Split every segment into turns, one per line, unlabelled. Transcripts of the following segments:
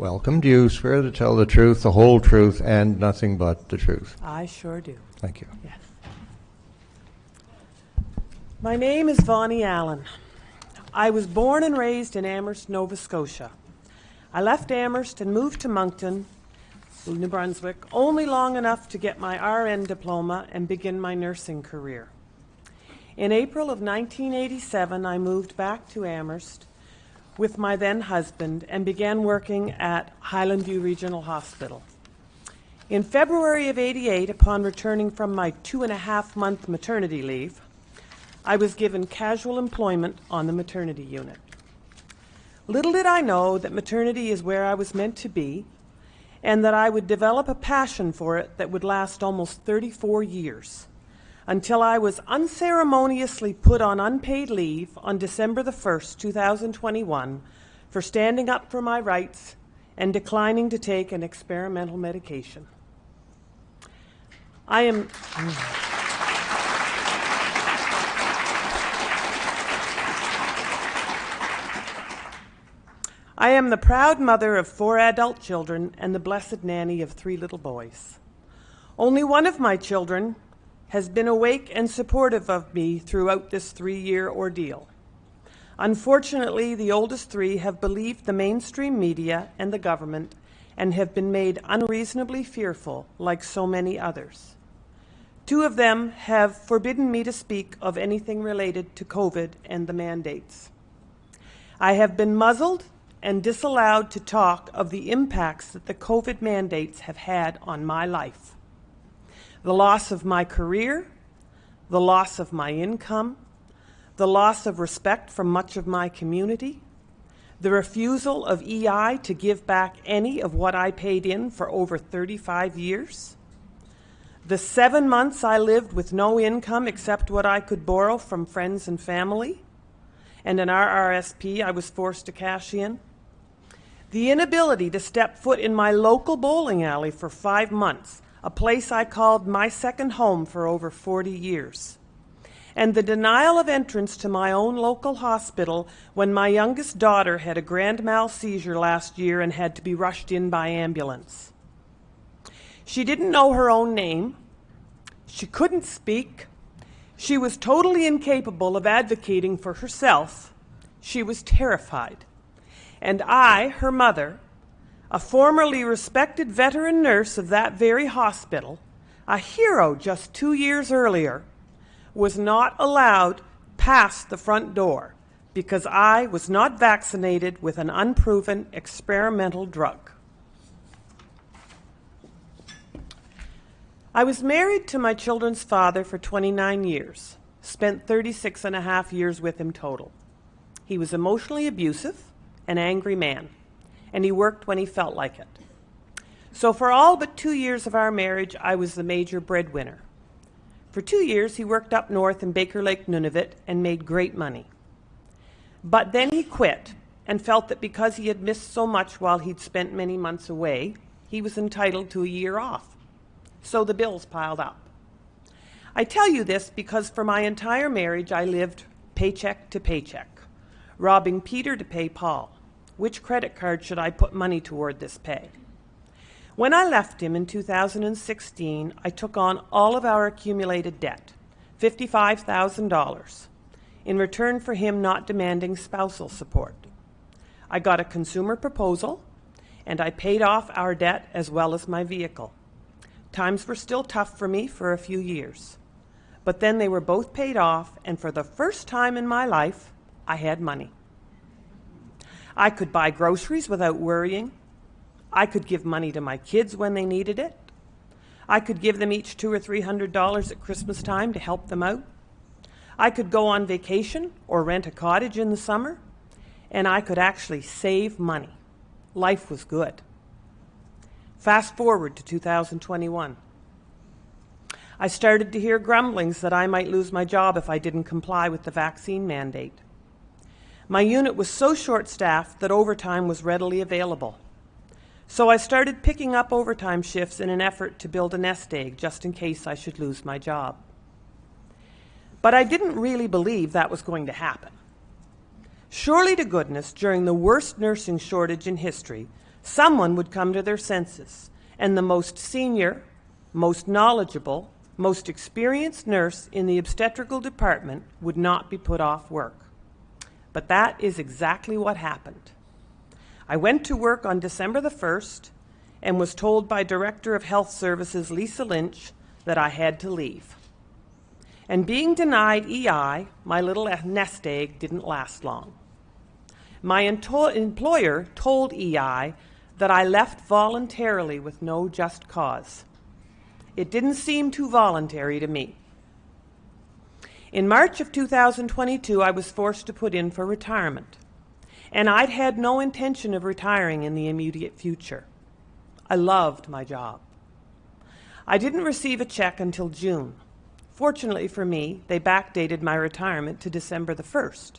Welcome. Do you swear to tell the truth, the whole truth, and nothing but the truth?
I sure do.
Thank you.
Yes. My name is Vonnie Allen. I was born and raised in Amherst, Nova Scotia. I left Amherst and moved to Moncton, New Brunswick, only long enough to get my RN diploma and begin my nursing career. In April of 1987, I moved back to Amherst with my then husband and began working at Highland View Regional Hospital. In February of '88, upon returning from my 2.5-month maternity leave, I was given casual employment on the maternity unit. Little did I know that maternity is where I was meant to be, and that I would develop a passion for it that would last almost 34 years, until I was unceremoniously put on unpaid leave on December the 1st, 2021, for standing up for my rights and declining to take an experimental medication. I am the proud mother of 4 adult children and the blessed nanny of 3 little boys. Only one of my children has been awake and supportive of me throughout this 3-year ordeal. Unfortunately, the oldest 3 have believed the mainstream media and the government and have been made unreasonably fearful, like so many others. 2 of them have forbidden me to speak of anything related to COVID and the mandates. I have been muzzled and disallowed to talk of the impacts that the COVID mandates have had on my life. The loss of my career, the loss of my income, the loss of respect from much of my community, the refusal of EI to give back any of what I paid in for over 35 years, the 7 months I lived with no income except what I could borrow from friends and family, and an RRSP I was forced to cash in, the inability to step foot in my local bowling alley for 5 months, a place I called my second home for over 40 years, and the denial of entrance to my own local hospital when my youngest daughter had a grand mal seizure last year and had to be rushed in by ambulance. She didn't know her own name. She couldn't speak. She was totally incapable of advocating for herself. She was terrified. And I, her mother, a formerly respected veteran nurse of that very hospital, a hero just 2 years earlier, was not allowed past the front door because I was not vaccinated with an unproven experimental drug. I was married to my children's father for 29 years, spent 36.5 years with him total. He was emotionally abusive, an angry man, and he worked when he felt like it. So for all but 2 years of our marriage, I was the major breadwinner. For 2 years, he worked up north in Baker Lake, Nunavut, and made great money. But then he quit and felt that because he had missed so much while he'd spent many months away, he was entitled to a year off. So the bills piled up. I tell you this because for my entire marriage, I lived paycheck to paycheck, robbing Peter to pay Paul. Which credit card should I put money toward this pay? When I left him in 2016, I took on all of our accumulated debt, $55,000, in return for him not demanding spousal support. I got a consumer proposal, and I paid off our debt as well as my vehicle. Times were still tough for me for a few years, but then they were both paid off, and for the first time in my life, I had money. I could buy groceries without worrying. I could give money to my kids when they needed it. I could give them each $200 or $300 at Christmas time to help them out. I could go on vacation or rent a cottage in the summer, and I could actually save money. Life was good. Fast forward to 2021. I started to hear grumblings that I might lose my job if I didn't comply with the vaccine mandate. My unit was so short-staffed that overtime was readily available. So I started picking up overtime shifts in an effort to build a nest egg just in case I should lose my job. But I didn't really believe that was going to happen. Surely to goodness, during the worst nursing shortage in history, someone would come to their senses, and the most senior, most knowledgeable, most experienced nurse in the obstetrical department would not be put off work. But that is exactly what happened. I went to work on December the 1st and was told by Director of Health Services Lisa Lynch that I had to leave. And being denied EI, my little nest egg didn't last long. My employer told EI that I left voluntarily with no just cause. It didn't seem too voluntary to me. In March of 2022, I was forced to put in for retirement, and I'd had no intention of retiring in the immediate future. I loved my job. I didn't receive a check until June. Fortunately for me, they backdated my retirement to December the 1st.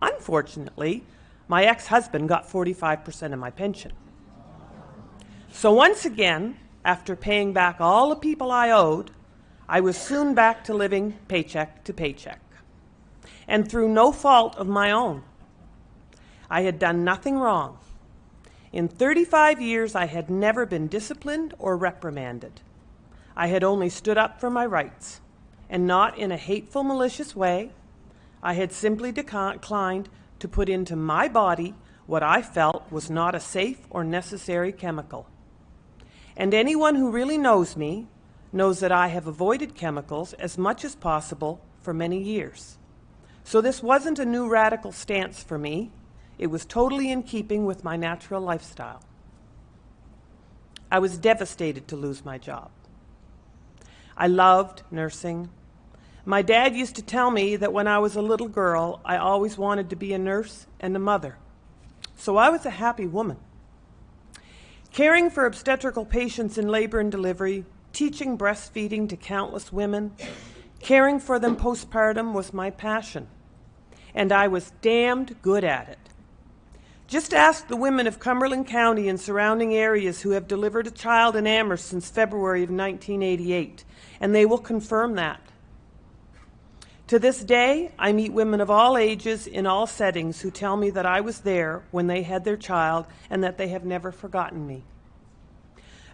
Unfortunately, my ex-husband got 45% of my pension. So once again, after paying back all the people I owed, I was soon back to living paycheck to paycheck, and through no fault of my own. I had done nothing wrong. In 35 years, I had never been disciplined or reprimanded. I had only stood up for my rights, and not in a hateful, malicious way. I had simply declined to put into my body what I felt was not a safe or necessary chemical. And anyone who really knows me knows that I have avoided chemicals as much as possible for many years. So this wasn't a new radical stance for me. It was totally in keeping with my natural lifestyle. I was devastated to lose my job. I loved nursing. My dad used to tell me that when I was a little girl, I always wanted to be a nurse and a mother. So I was a happy woman. Caring for obstetrical patients in labor and delivery, teaching breastfeeding to countless women, caring for them postpartum was my passion, and I was damned good at it. Just ask the women of Cumberland County and surrounding areas who have delivered a child in Amherst since February of 1988, and they will confirm that. To this day, I meet women of all ages in all settings who tell me that I was there when they had their child and that they have never forgotten me.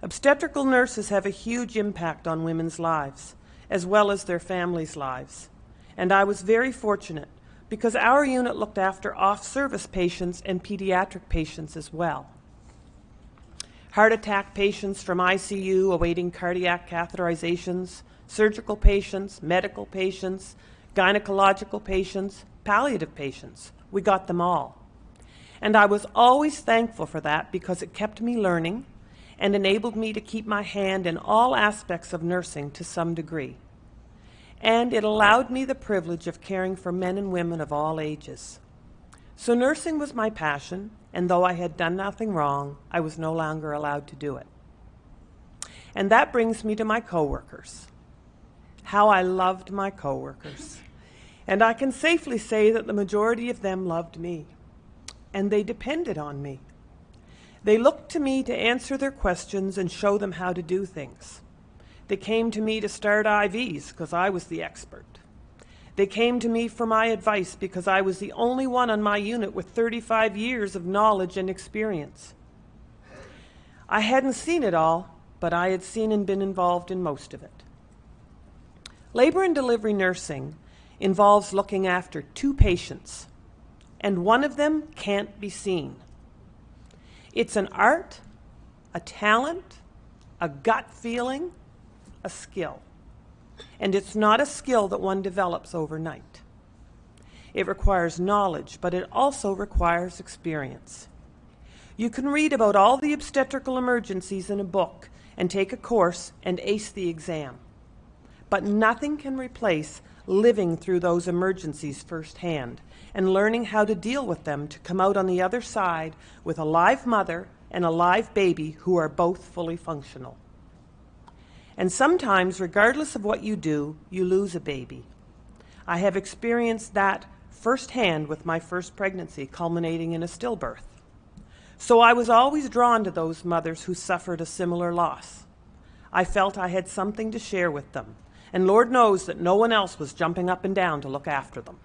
Obstetrical nurses have a huge impact on women's lives, as well as their families' lives. And I was very fortunate because our unit looked after off-service patients and pediatric patients as well. Heart attack patients from ICU awaiting cardiac catheterizations, surgical patients, medical patients, gynecological patients, palliative patients. We got them all. And I was always thankful for that because it kept me learning and enabled me to keep my hand in all aspects of nursing to some degree. And it allowed me the privilege of caring for men and women of all ages. So nursing was my passion, and though I had done nothing wrong, I was no longer allowed to do it. And that brings me to my coworkers. How I loved my coworkers. And I can safely say that the majority of them loved me, and they depended on me. They looked to me to answer their questions and show them how to do things. They came to me to start IVs because I was the expert. They came to me for my advice because I was the only one on my unit with 35 years of knowledge and experience. I hadn't seen it all, but I had seen and been involved in most of it. Labor and delivery nursing involves looking after two patients, and one of them can't be seen. It's an art, a talent, a gut feeling, a skill. And it's not a skill that one develops overnight. It requires knowledge, but it also requires experience. You can read about all the obstetrical emergencies in a book and take a course and ace the exam. But nothing can replace living through those emergencies firsthand and learning how to deal with them to come out on the other side with a live mother and a live baby who are both fully functional. And sometimes, regardless of what you do, you lose a baby. I have experienced that firsthand with my first pregnancy, culminating in a stillbirth. So I was always drawn to those mothers who suffered a similar loss. I felt I had something to share with them, and Lord knows that no one else was jumping up and down to look after them.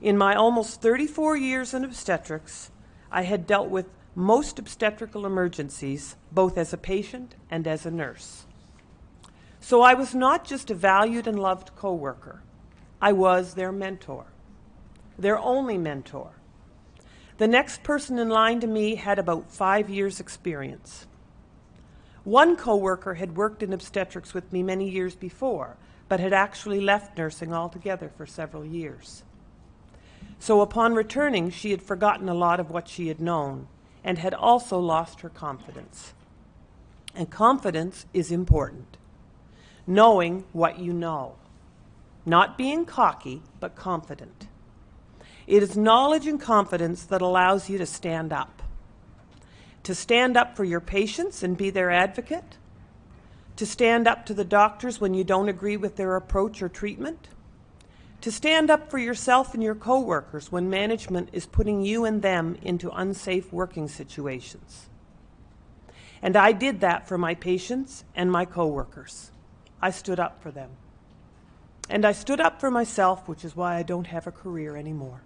In my almost 34 years in obstetrics, I had dealt with most obstetrical emergencies, both as a patient and as a nurse. So I was not just a valued and loved coworker. I was their mentor, their only mentor. The next person in line to me had about 5 years' experience. One coworker had worked in obstetrics with me many years before, but had actually left nursing altogether for several years. So upon returning, she had forgotten a lot of what she had known and had also lost her confidence. And confidence is important. Knowing what you know. Not being cocky, but confident. It is knowledge and confidence that allows you to stand up. To stand up for your patients and be their advocate. To stand up to the doctors when you don't agree with their approach or treatment. To stand up for yourself and your coworkers when management is putting you and them into unsafe working situations. And I did that for my patients and my coworkers. I stood up for them. And I stood up for myself, which is why I don't have a career anymore.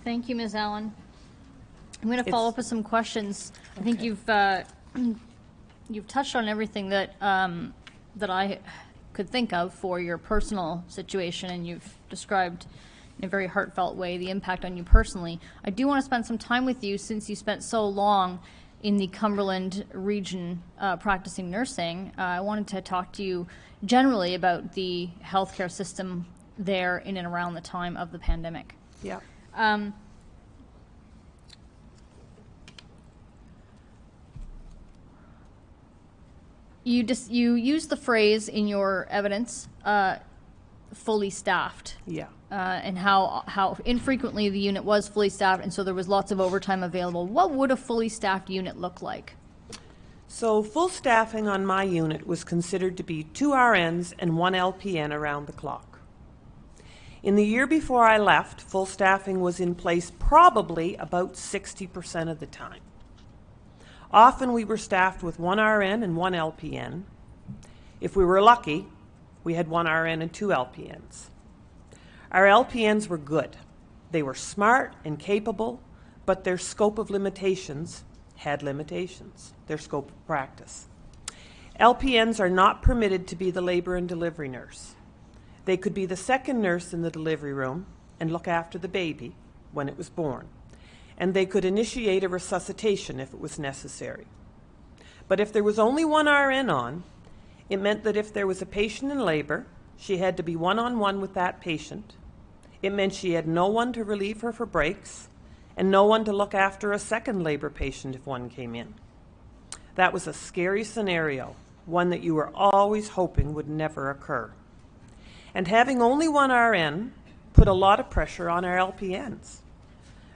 Thank you, Ms. Allen. I'm going to follow up with some questions. I think you've touched on everything that that I could think of for your personal situation, and you've described in a very heartfelt way the impact on you personally. I do want to spend some time with you since you spent so long in the Cumberland region practicing nursing. I wanted to talk to you generally about the healthcare system there in and around the time of the pandemic.
Yeah.
You use the phrase in your evidence, fully staffed.
Yeah.
And how infrequently the unit was fully staffed, and so there was lots of overtime available. What would a fully staffed unit look like?
So full staffing on my unit was considered to be 2 RNs and 1 LPN around the clock. In the year before I left, full staffing was in place probably about 60% of the time. Often we were staffed with 1 RN and 1 LPN. If we were lucky, we had 1 RN and 2 LPNs. Our LPNs were good. They were smart and capable, but their scope of limitations had limitations, their scope of practice. LPNs are not permitted to be the labor and delivery nurse. They could be the second nurse in the delivery room and look after the baby when it was born. And they could initiate a resuscitation if it was necessary. But if there was only 1 RN on, it meant that if there was a patient in labor, she had to be one-on-one with that patient. It meant she had no one to relieve her for breaks and no one to look after a second labor patient if one came in. That was a scary scenario, one that you were always hoping would never occur. And having only 1 RN put a lot of pressure on our LPNs.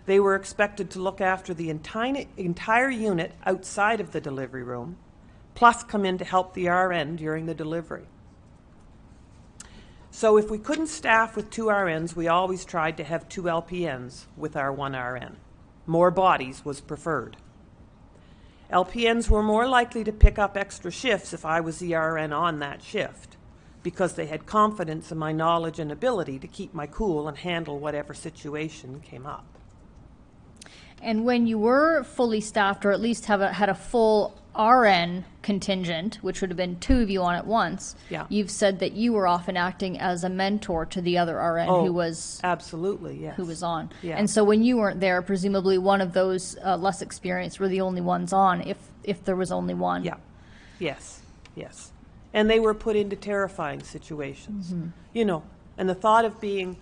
They were expected to look after the entire unit outside of the delivery room, plus come in to help the RN during the delivery. So if we couldn't staff with 2 RNs, we always tried to have 2 LPNs with our 1 RN. More bodies was preferred. LPNs were more likely to pick up extra shifts if I was the RN on that shift, because they had confidence in my knowledge and ability to keep my cool and handle whatever situation came up.
And when you were fully staffed, or at least had a full RN contingent, which would have been 2 of you on at once,
Yeah.
you've said that you were often acting as a mentor to the other RN who was
Absolutely, yes.
who was on.
Yeah.
And so when you weren't there, presumably one of those less experienced were the only ones on, if there was only one.
Yeah, yes, yes. And they were put into terrifying situations.
Mm-hmm.
You know, and the thought of being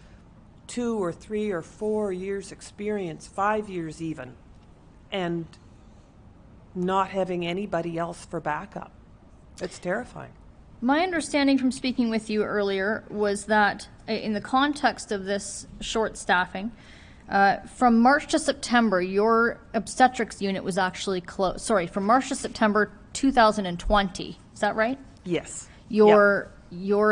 2 or 3 or 4 years experience, 5 years even, and not having anybody else for backup. It's terrifying.
My understanding from speaking with you earlier was that in the context of this short staffing, from March to September, your obstetrics unit was actually closed. Sorry, from March to September 2020. Is that right?
Yes.
your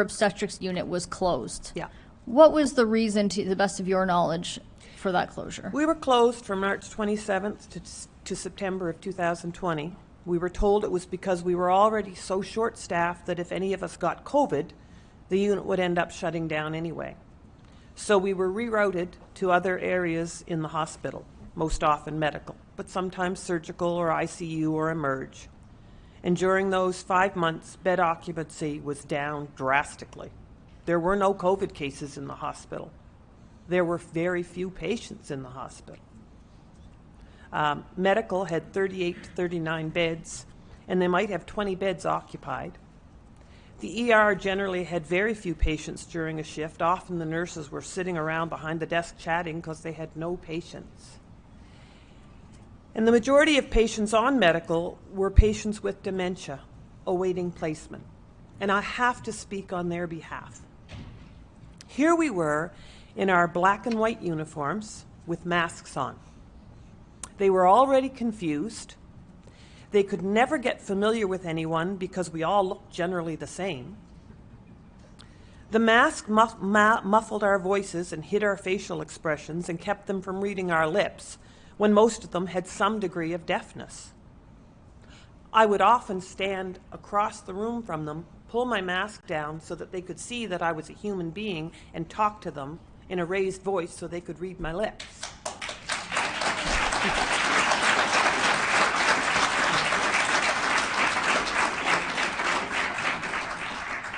obstetrics unit was closed.
Yeah.
What was the reason, to the best of your knowledge, for that closure?
We were closed from March 27th to September of 2020. We were told it was because we were already so short-staffed that if any of us got COVID, the unit would end up shutting down anyway. So we were rerouted to other areas in the hospital, most often medical, but sometimes surgical or ICU or emerge. And during those 5 months, bed occupancy was down drastically. There were no COVID cases in the hospital. There were very few patients in the hospital. Medical had 38 to 39 beds, and they might have 20 beds occupied. The ER generally had very few patients during a shift. Often the nurses were sitting around behind the desk chatting because they had no patients. And the majority of patients on medical were patients with dementia awaiting placement. And I have to speak on their behalf. Here we were in our black and white uniforms with masks on. They were already confused. They could never get familiar with anyone because we all looked generally the same. The mask muffled our voices and hid our facial expressions and kept them from reading our lips, when most of them had some degree of deafness. I would often stand across the room from them, pull my mask down so that they could see that I was a human being, and talk to them in a raised voice so they could read my lips.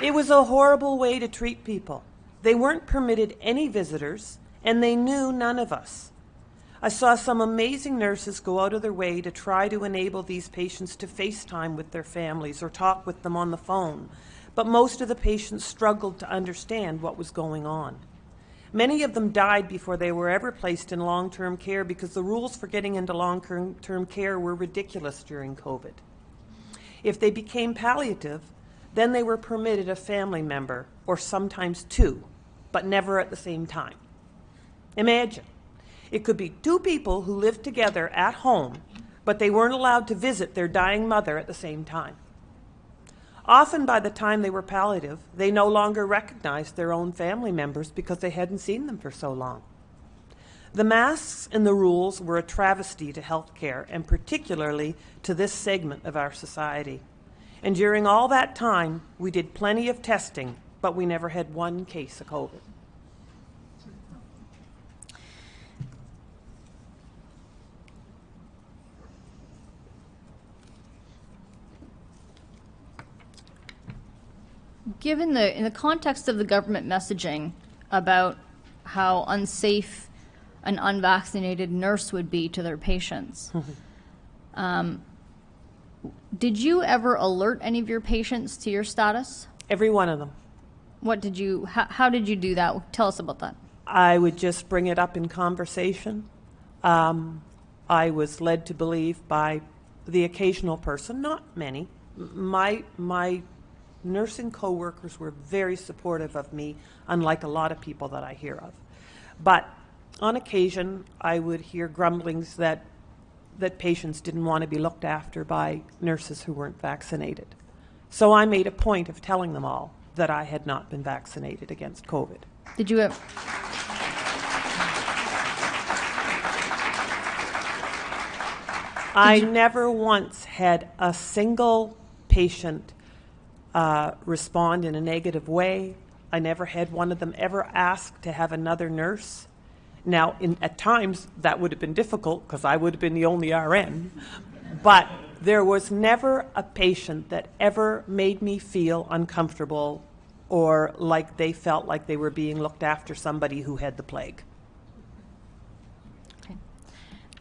It was a horrible way to treat people. They weren't permitted any visitors, and they knew none of us. I saw some amazing nurses go out of their way to try to enable these patients to FaceTime with their families or talk with them on the phone, but most of the patients struggled to understand what was going on. Many of them died before they were ever placed in long-term care because the rules for getting into long-term care were ridiculous during COVID. If they became palliative, then they were permitted a family member, or sometimes two, but never at the same time. Imagine, it could be two people who lived together at home, but they weren't allowed to visit their dying mother at the same time. Often by the time they were palliative, they no longer recognized their own family members because they hadn't seen them for so long. The masks and the rules were a travesty to healthcare, and particularly to this segment of our society. And during all that time, we did plenty of testing, but we never had one case of COVID.
Given in the context of the government messaging about how unsafe an unvaccinated nurse would be to their patients, did you ever alert any of your patients to your status?
Every one of them.
How did you do that? Tell us about that.
I would just bring it up in conversation. I was led to believe by the occasional person, not many. My nursing co-workers were very supportive of me, unlike a lot of people that I hear of. But on occasion, I would hear grumblings that patients didn't want to be looked after by nurses who weren't vaccinated. So I made a point of telling them all that I had not been vaccinated against COVID.
Did you ever?
I never once had a single patient respond in a negative way. I never had one of them ever ask to have another nurse. Now, at times, that would have been difficult because I would have been the only RN, but there was never a patient that ever made me feel uncomfortable or like they felt like they were being looked after somebody who had the plague.
Okay.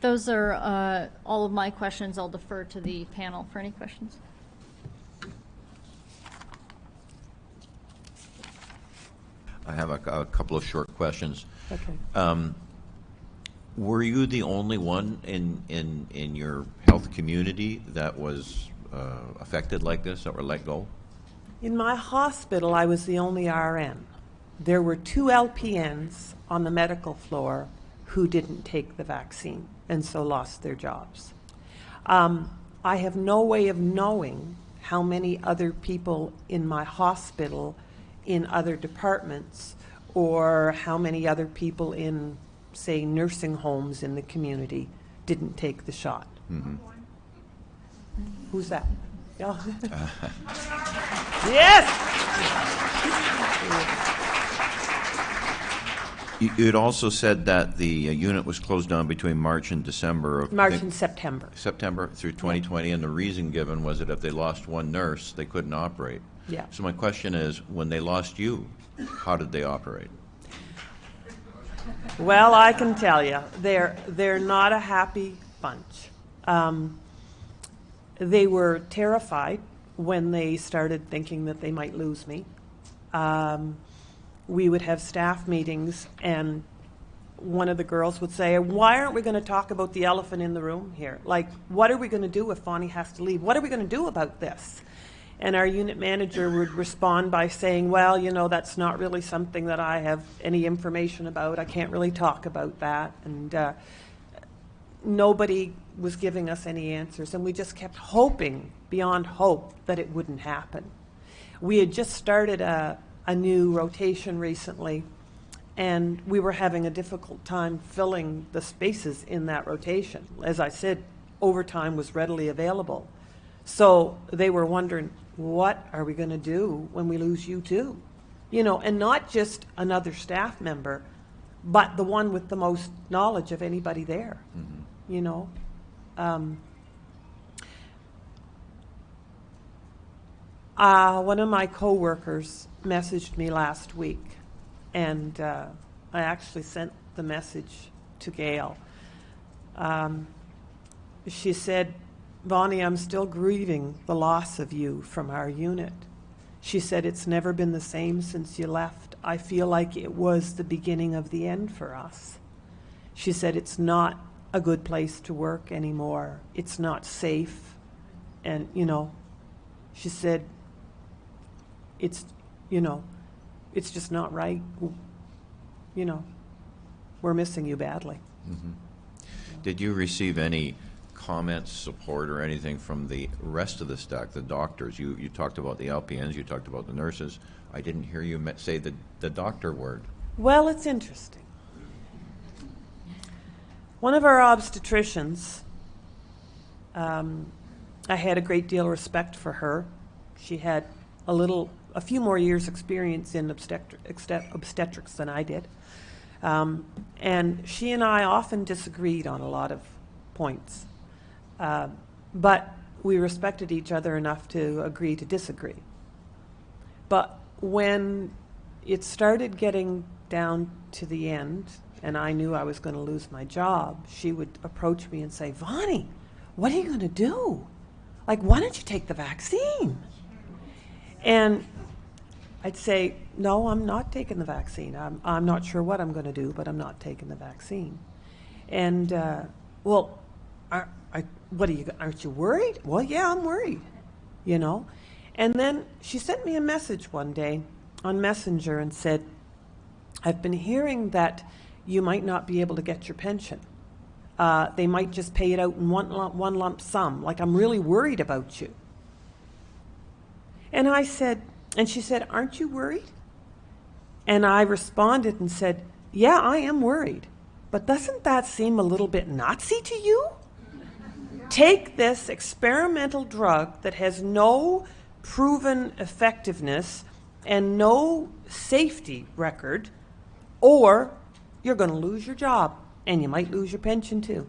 Those are all of my questions. I'll defer to the panel for any questions.
I have a couple of short questions.
Okay.
Were you the only one in your health community that was affected like this, that were let go?
In my hospital, I was the only RN. There were 2 LPNs on the medical floor who didn't take the vaccine and so lost their jobs. I have no way of knowing how many other people in my hospital in other departments, or how many other people in, say, nursing homes in the community didn't take the shot. Who's that? Yeah. Yes!
You had also said that the unit was closed down between March and December of...
March and September.
September through 2020, and the reason given was that if they lost one nurse, they couldn't operate.
Yeah.
So my question is, when they lost you, how did they operate?
Well, I can tell you, they're not a happy bunch. They were terrified when they started thinking that they might lose me. We would have staff meetings, and one of the girls would say, why aren't we going to talk about the elephant in the room here? Like, what are we going to do if Vonnie has to leave? What are we going to do about this? And our unit manager would respond by saying, well, you know, that's not really something that I have any information about. I can't really talk about that. And nobody was giving us any answers, and we just kept hoping beyond hope that it wouldn't happen. We had just started a new rotation recently, and we were having a difficult time filling the spaces in that rotation. As I said, overtime was readily available. So they were wondering, what are we going to do when we lose you too? You know, and not just another staff member, but the one with the most knowledge of anybody there, you know. One of my coworkers messaged me last week, and I actually sent the message to Gail. She said, Vonnie, I'm still grieving the loss of you from our unit. She said, it's never been the same since you left. I feel like it was the beginning of the end for us. She said, it's not a good place to work anymore. It's not safe. And, you know, she said, it's, you know, it's just not right. You know, we're missing you badly.
Did you receive any comments, support, or anything from the rest of the staff, the doctors? You talked about the LPNs, you talked about the nurses. I didn't hear you say the doctor word.
Well, it's interesting. One of our obstetricians, I had a great deal of respect for her. She had a few more years experience in obstetrics than I did. And she and I often disagreed on a lot of points. But we respected each other enough to agree to disagree. But when it started getting down to the end, and I knew I was going to lose my job, she would approach me and say, Vonnie, what are you going to do? Like, why don't you take the vaccine? And I'd say, no, I'm not taking the vaccine. I'm not sure what I'm going to do, but I'm not taking the vaccine. And, well, aren't you worried? Well, yeah, I'm worried, you know. And then she sent me a message one day on Messenger and said, I've been hearing that you might not be able to get your pension. They might just pay it out in one lump sum. Like, I'm really worried about you. And she said, aren't you worried? And I responded and said, yeah, I am worried. But doesn't that seem a little bit Nazi to you? Take this experimental drug that has no proven effectiveness and no safety record, or you're going to lose your job, and you might lose your pension too.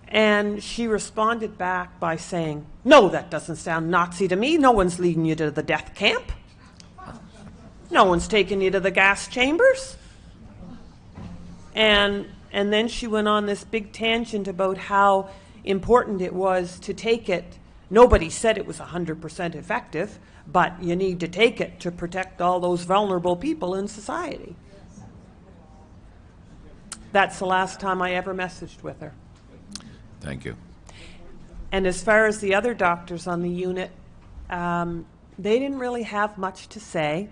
And she responded back by saying, no, that doesn't sound Nazi to me. No one's leading you to the death camp. No one's taking you to the gas chambers. And then she went on this big tangent about how important it was to take it. Nobody said it was 100% effective, but you need to take it to protect all those vulnerable people in society. That's the last time I ever messaged with her.
Thank you.
And as far as the other doctors on the unit, they didn't really have much to say.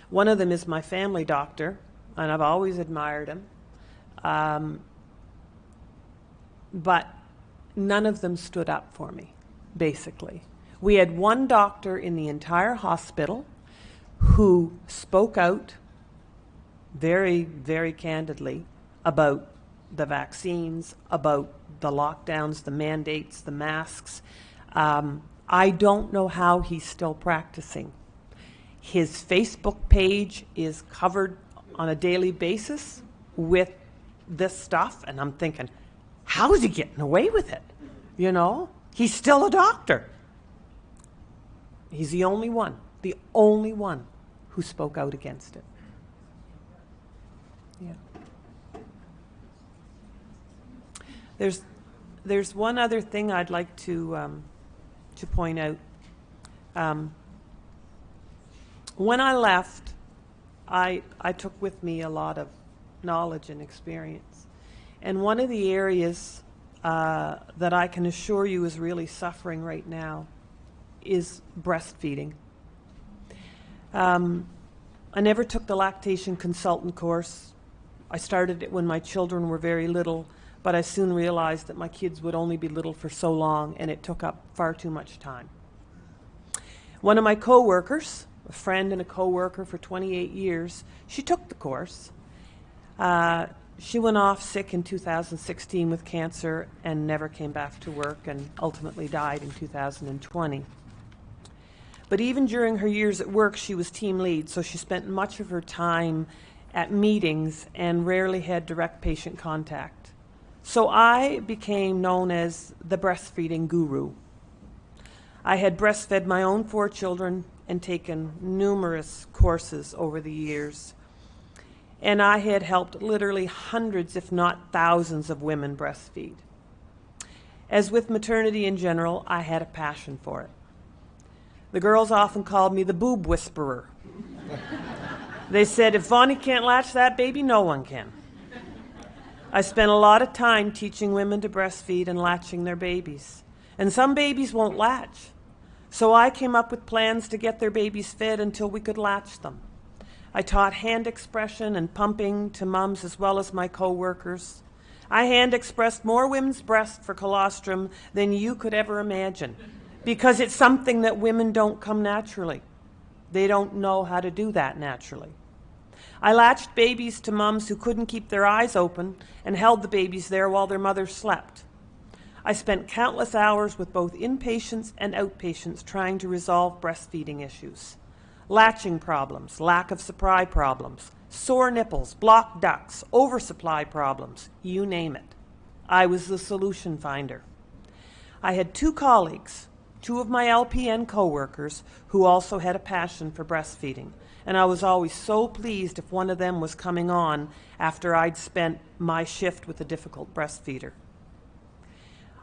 One of them is my family doctor, and I've always admired him. But none of them stood up for me. basically. We had one doctor in the entire hospital who spoke out very, very candidly about the vaccines, about the lockdowns, the mandates, the masks. I don't know how he's still practicing. His Facebook page is covered on a daily basis with this stuff, and I'm thinking, how is he getting away with it? You know, he's still a doctor. He's the only one who spoke out against it. Yeah. There's one other thing I'd like to point out. When I left, I took with me a lot of knowledge and experience. And one of the areas that I can assure you is really suffering right now is breastfeeding. I never took the lactation consultant course. I started it when my children were very little, but I soon realized that my kids would only be little for so long, and it took up far too much time. One of my coworkers, a friend and a coworker for 28 years, she took the course. She went off sick in 2016 with cancer and never came back to work, and ultimately died in 2020. But even during her years at work, she was team lead, so she spent much of her time at meetings and rarely had direct patient contact. So I became known as the breastfeeding guru. I had breastfed my own 4 children and taken numerous courses over the years. And I had helped literally hundreds, if not thousands, of women breastfeed. As with maternity in general, I had a passion for it. The girls often called me the boob whisperer. They said, if Vonnie can't latch that baby, no one can. I spent a lot of time teaching women to breastfeed and latching their babies. And some babies won't latch. So I came up with plans to get their babies fed until we could latch them. I taught hand expression and pumping to mums as well as my co-workers. I hand expressed more women's breasts for colostrum than you could ever imagine, because it's something that women don't come naturally. They don't know how to do that naturally. I latched babies to mums who couldn't keep their eyes open and held the babies there while their mothers slept. I spent countless hours with both inpatients and outpatients trying to resolve breastfeeding issues. Latching problems, lack of supply problems, sore nipples, blocked ducts, oversupply problems, you name it. I was the solution finder. I had 2 colleagues, 2 of my LPN co-workers, who also had a passion for breastfeeding, and I was always so pleased if one of them was coming on after I'd spent my shift with a difficult breastfeeder.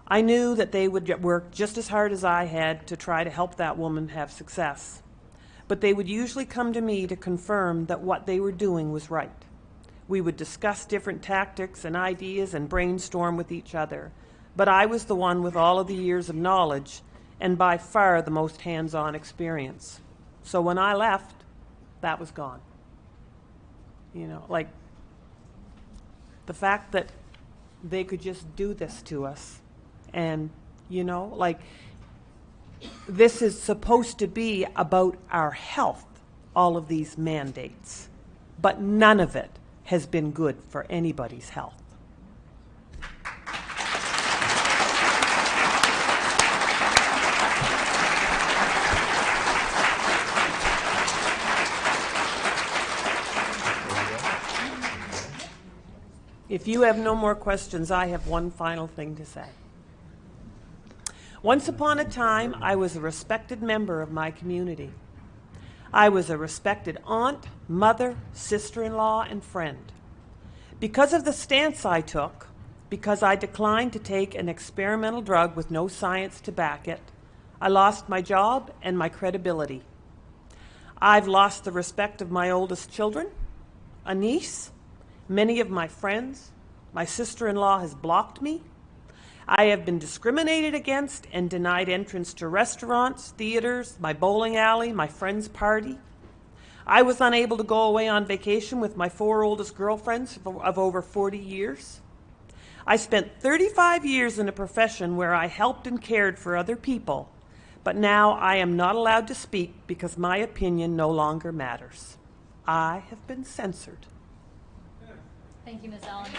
I knew that they would work just as hard as I had to try to help that woman have success. But they would usually come to me to confirm that what they were doing was right. We would discuss different tactics and ideas and brainstorm with each other. But I was the one with all of the years of knowledge and by far the most hands-on experience. So when I left, that was gone. You know, like the fact that they could just do this to us, and, you know, like, this is supposed to be about our health, all of these mandates, but none of it has been good for anybody's health. If you have no more questions, I have one final thing to say. Once upon a time, I was a respected member of my community. I was a respected aunt, mother, sister-in-law, and friend. Because of the stance I took, because I declined to take an experimental drug with no science to back it, I lost my job and my credibility. I've lost the respect of my oldest children, a niece, many of my friends. My sister-in-law has blocked me. I have been discriminated against and denied entrance to restaurants, theaters, my bowling alley, my friend's party. I was unable to go away on vacation with my 4 oldest girlfriends of over 40 years. I spent 35 years in a profession where I helped and cared for other people, but now I am not allowed to speak because my opinion no longer matters. I have been censored.
Thank you, Ms. Allen.